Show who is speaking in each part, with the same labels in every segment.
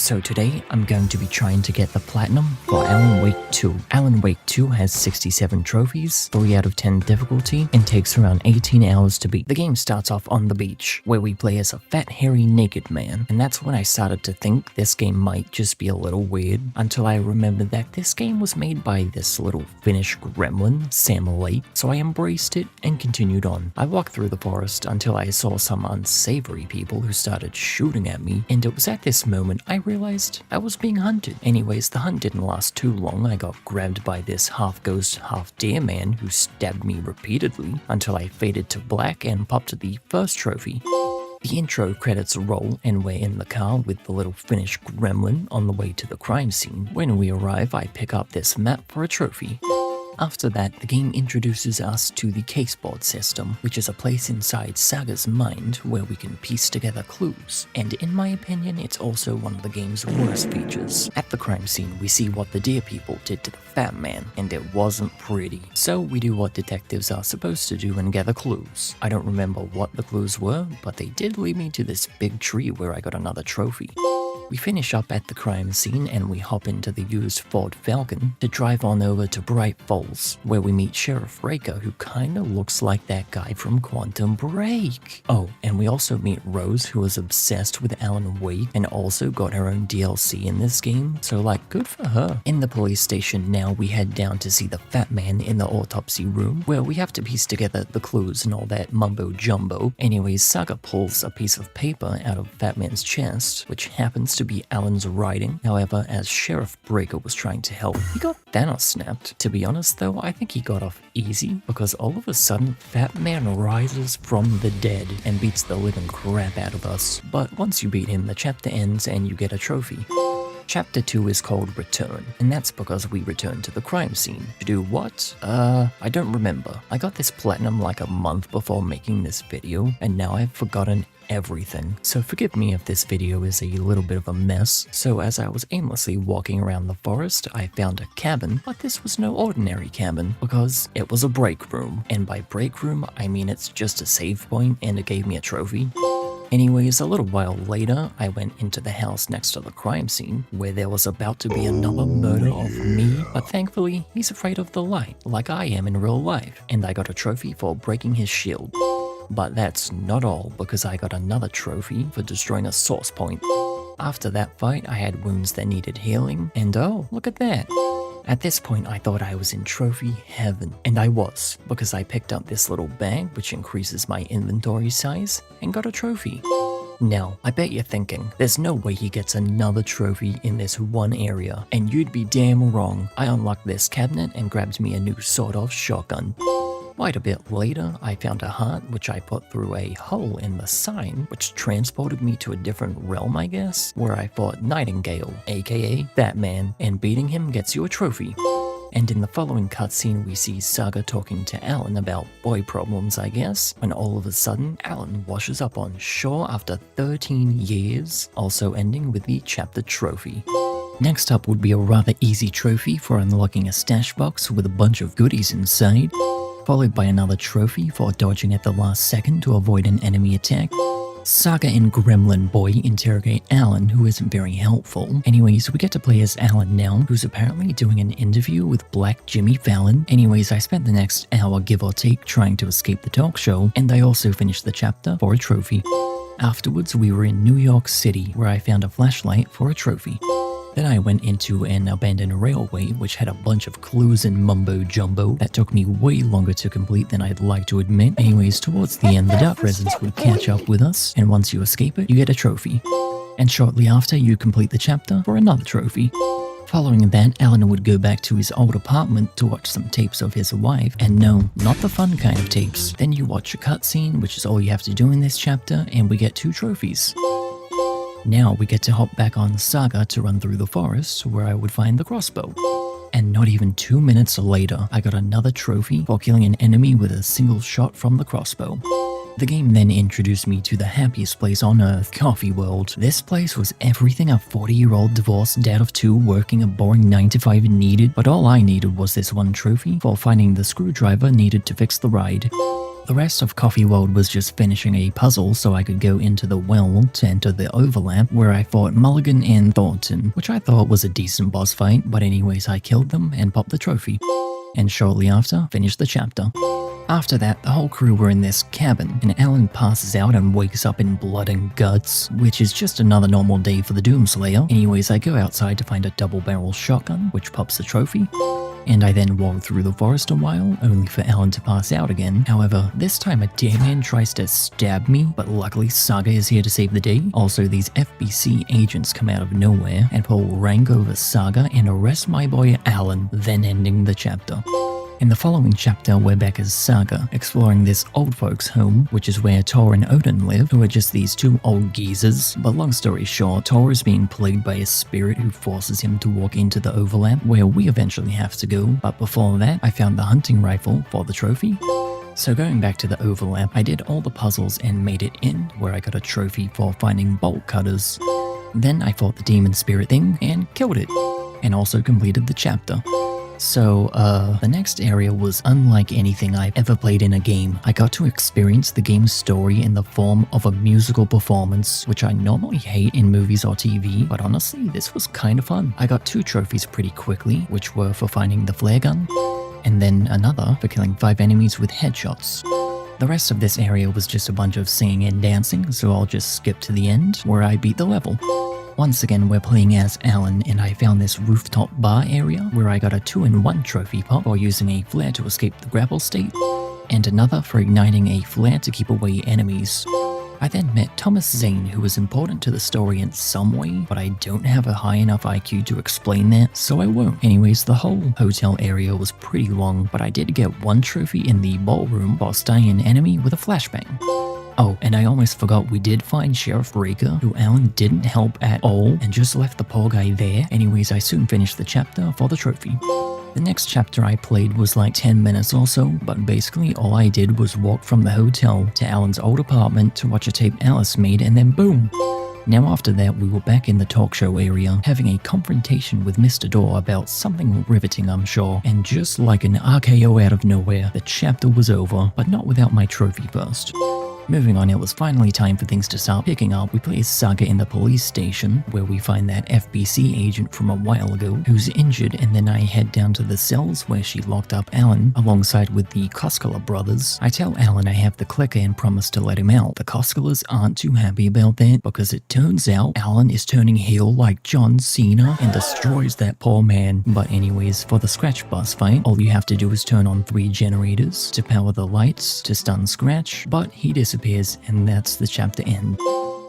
Speaker 1: So today, I'm going to be trying to get the platinum for Alan Wake 2. Alan Wake 2 has 67 trophies, 3 out of 10 difficulty, and takes around 18 hours to beat. The game starts off on the beach, where we play as a fat, hairy, naked man, and that's when I started to think this game might just be a little weird, until I remembered that this game was made by this little Finnish gremlin, Sam Lake, so I embraced it and continued on. I walked through the forest until I saw some unsavory people who started shooting at me, and it was at this moment I realized I was being hunted. Anyways, the hunt didn't last too long. I got grabbed by this half ghost, half deer man who stabbed me repeatedly until I faded to black and popped the first trophy. The intro credits roll and we're in the car with the little Finnish gremlin on the way to the crime scene. When we arrive, I pick up this map for a trophy. After that, the game introduces us to the caseboard system, which is a place inside Saga's mind where we can piece together clues, and in my opinion, it's also one of the game's worst features. At the crime scene, we see what the deer people did to the fat man, and it wasn't pretty. So we do what detectives are supposed to do and gather clues. I don't remember what the clues were, but they did lead me to this big tree where I got another trophy. We finish up at the crime scene and we hop into the used Ford Falcon to drive on over to Bright Falls, where we meet Sheriff Raker, who kinda looks like that guy from Quantum Break. Oh, and we also meet Rose, who is obsessed with Alan Wake and also got her own DLC in this game, so like, good for her. In the police station now, we head down to see the fat man in the autopsy room, where we have to piece together the clues and all that mumbo jumbo. Anyways, Saga pulls a piece of paper out of Fat Man's chest, which happens to be Alan's writing. However, as Sheriff Breaker was trying to help, he got Thanos snapped. To be honest though, I think he got off easy, because all of a sudden, Fat Man rises from the dead and beats the living crap out of us. But once you beat him, the chapter ends and you get a trophy. Chapter 2 is called Return, and that's because we return to the crime scene. To do what? I don't remember. I got this platinum like a month before making this video, and now I've forgotten everything. So forgive me if this video is a little bit of a mess. So as I was aimlessly walking around the forest, I found a cabin, but this was no ordinary cabin, because it was a break room. And by break room, I mean it's just a save point, and it gave me a trophy. Anyways, a little while later, I went into the house next to the crime scene, where there was about to be another murder of me, but thankfully, he's afraid of the light, like I am in real life, and I got a trophy for breaking his shield. But that's not all, because I got another trophy for destroying a source point. After that fight, I had wounds that needed healing, and oh, look at that. At this point, I thought I was in trophy heaven, and I was, because I picked up this little bag, which increases my inventory size, and got a trophy. Now, I bet you're thinking, there's no way he gets another trophy in this one area, and you'd be damn wrong. I unlocked this cabinet and grabbed me a new sawed-off shotgun. Quite a bit later, I found a heart which I put through a hole in the sign, which transported me to a different realm, I guess, where I fought Nightingale, aka Batman, and beating him gets you a trophy. And in the following cutscene, we see Saga talking to Alan about boy problems, I guess, when all of a sudden, Alan washes up on shore after 13 years, also ending with the chapter trophy. Next up would be a rather easy trophy for unlocking a stash box with a bunch of goodies inside, followed by another trophy for dodging at the last second to avoid an enemy attack. Saga and Gremlin Boy interrogate Alan, who isn't very helpful. Anyways, we get to play as Alan now, who's apparently doing an interview with Black Jimmy Fallon. Anyways, I spent the next hour, give or take, trying to escape the talk show, and I also finished the chapter for a trophy. Afterwards, we were in New York City, where I found a flashlight for a trophy. Then I went into an abandoned railway, which had a bunch of clues and mumbo-jumbo that took me way longer to complete than I'd like to admit. Anyways, towards the end, the Dark Presence would catch up with us, and once you escape it, you get a trophy. And shortly after, you complete the chapter for another trophy. Following that, Alan would go back to his old apartment to watch some tapes of his wife, and no, not the fun kind of tapes. Then you watch a cutscene, which is all you have to do in this chapter, and we get 2 trophies. Now we get to hop back on Saga to run through the forest, where I would find the crossbow. And not even 2 minutes later, I got another trophy for killing an enemy with a single shot from the crossbow. The game then introduced me to the happiest place on earth, Coffee World. This place was everything a 40-year-old divorced dad of 2 working a boring 9-to-5 needed, but all I needed was this one trophy for finding the screwdriver needed to fix the ride. The rest of Coffee World was just finishing a puzzle so I could go into the well to enter the overlap where I fought Mulligan and Thornton, which I thought was a decent boss fight, but anyways I killed them and popped the trophy. And shortly after, finished the chapter. After that, the whole crew were in this cabin, and Alan passes out and wakes up in blood and guts, which is just another normal day for the Doomslayer. Anyways, I go outside to find a double-barrel shotgun, which pops the trophy. And I then walk through the forest a while, only for Alan to pass out again. However, this time a dead man tries to stab me, but luckily Saga is here to save the day. Also, these FBC agents come out of nowhere and pull rank over Saga and arrest my boy Alan, then ending the chapter. In the following chapter, we're back as Saga, exploring this old folks' home, which is where Tor and Odin live, who are just these two old geezers. But long story short, Tor is being plagued by a spirit who forces him to walk into the overlap, where we eventually have to go. But before that, I found the hunting rifle for the trophy. So going back to the overlap, I did all the puzzles and made it in, where I got a trophy for finding bolt cutters. Then I fought the demon spirit thing and killed it, and also completed the chapter. So, the next area was unlike anything I've ever played in a game. I got to experience the game's story in the form of a musical performance, which I normally hate in movies or TV, but honestly, this was kind of fun. I got 2 trophies pretty quickly, which were for finding the flare gun, and then another for killing 5 enemies with headshots. The rest of this area was just a bunch of singing and dancing, so I'll just skip to the end, where I beat the level. Once again, we're playing as Alan, and I found this rooftop bar area where I got a 2-in-1 trophy pop for using a flare to escape the grapple state, and another for igniting a flare to keep away enemies. I then met Thomas Zane, who was important to the story in some way, but I don't have a high enough IQ to explain that, so I won't. Anyways, the whole hotel area was pretty long, but I did get 1 trophy in the ballroom while stunning an enemy with a flashbang. Oh, and I almost forgot we did find Sheriff Breaker, who Alan didn't help at all and just left the poor guy there. Anyways, I soon finished the chapter for the trophy. The next chapter I played was like 10 minutes or so, but basically all I did was walk from the hotel to Alan's old apartment to watch a tape Alice made, and then boom! Now after that, we were back in the talk show area, having a confrontation with Mr. Door about something riveting, I'm sure. And just like an RKO out of nowhere, the chapter was over, but not without my trophy first. Moving on, it was finally time for things to start picking up. We play as Saga in the police station, where we find that FBC agent from a while ago who's injured, and then I head down to the cells where she locked up Alan alongside with the Koskela brothers. I tell Alan I have the clicker and promise to let him out. The Koskelas aren't too happy about that, because it turns out Alan is turning heel like John Cena and destroys that poor man. But anyways, for the Scratch boss fight, all you have to do is turn on 3 generators to power the lights to stun Scratch, but he disappears, and that's the chapter end.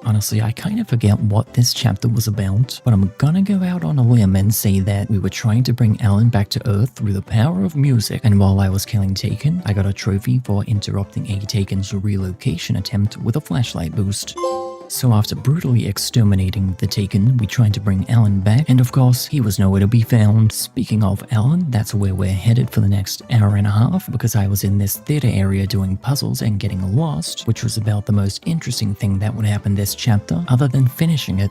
Speaker 1: Honestly, I kind of forget what this chapter was about, but I'm gonna go out on a limb and say that we were trying to bring Alan back to Earth through the power of music, and while I was killing Taken, I got a trophy for interrupting a Taken's relocation attempt with a flashlight boost. So after brutally exterminating the Taken, we tried to bring Alan back, and of course, he was nowhere to be found. Speaking of Alan, that's where we're headed for the next hour and a half, because I was in this theater area doing puzzles and getting lost, which was about the most interesting thing that would happen this chapter, other than finishing it.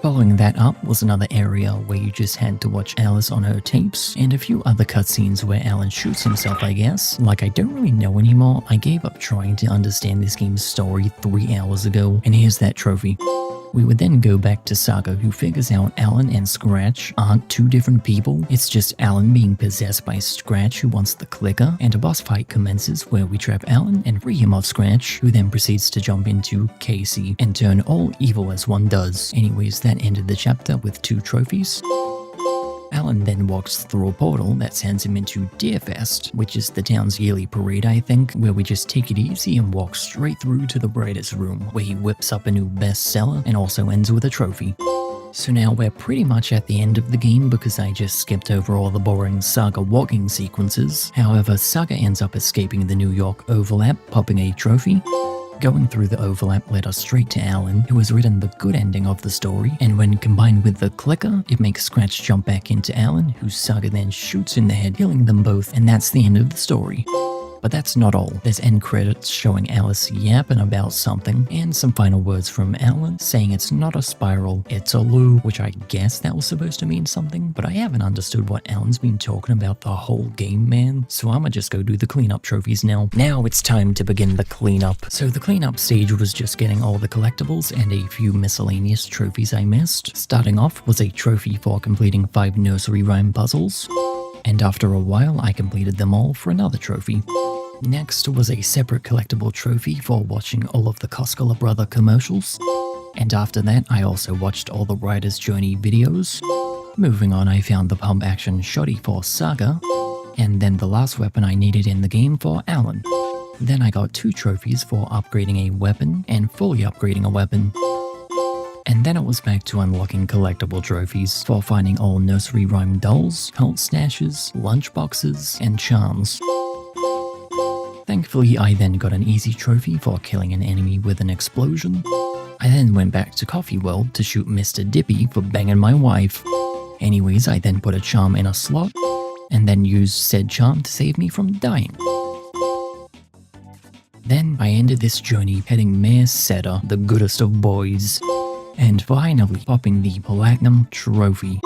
Speaker 1: Following that up was another area where you just had to watch Alice on her tapes, and a few other cutscenes where Alan shoots himself, I guess. Like, I don't really know anymore. I gave up trying to understand this game's story 3 hours ago, and here's that trophy. We would then go back to Saga, who figures out Alan and Scratch aren't 2 different people. It's just Alan being possessed by Scratch, who wants the clicker, and a boss fight commences where we trap Alan and free him of Scratch, who then proceeds to jump into Casey and turn all evil as one does. Anyways, that ended the chapter with 2 trophies. Alan then walks through a portal that sends him into Deerfest, which is the town's yearly parade, I think, where we just take it easy and walk straight through to the brightest room, where he whips up a new bestseller and also ends with a trophy. So now we're pretty much at the end of the game because I just skipped over all the boring Saga walking sequences. However, Saga ends up escaping the New York overlap, popping a trophy. Going through the overlap led us straight to Alan, who has written the good ending of the story, and when combined with the clicker, it makes Scratch jump back into Alan, who Saga then shoots in the head, killing them both, and that's the end of the story. But that's not all. There's end credits showing Alice yapping about something, and some final words from Alan saying it's not a spiral, it's a loo, which I guess that was supposed to mean something, but I haven't understood what Alan's been talking about the whole game, man. So I'ma just go do the cleanup trophies now. Now it's time to begin the cleanup. So the cleanup stage was just getting all the collectibles and a few miscellaneous trophies I missed. Starting off was a trophy for completing 5 nursery rhyme puzzles, and after a while I completed them all for another trophy. Next was a separate collectible trophy for watching all of the Koskela Brother commercials, and after that I also watched all the Writer's Journey videos. Moving on, I found the pump action shoddy for Saga, and then the last weapon I needed in the game for Alan. Then I got 2 trophies for upgrading a weapon and fully upgrading a weapon. And then it was back to unlocking collectible trophies for finding all nursery rhyme dolls, cult stashes, lunchboxes, and charms. Thankfully, I then got an easy trophy for killing an enemy with an explosion. I then went back to Coffee World to shoot Mr. Dippy for banging my wife. Anyways, I then put a charm in a slot, and then used said charm to save me from dying. Then I ended this journey petting Mayor Seta, the goodest of boys, and finally popping the Platinum Trophy.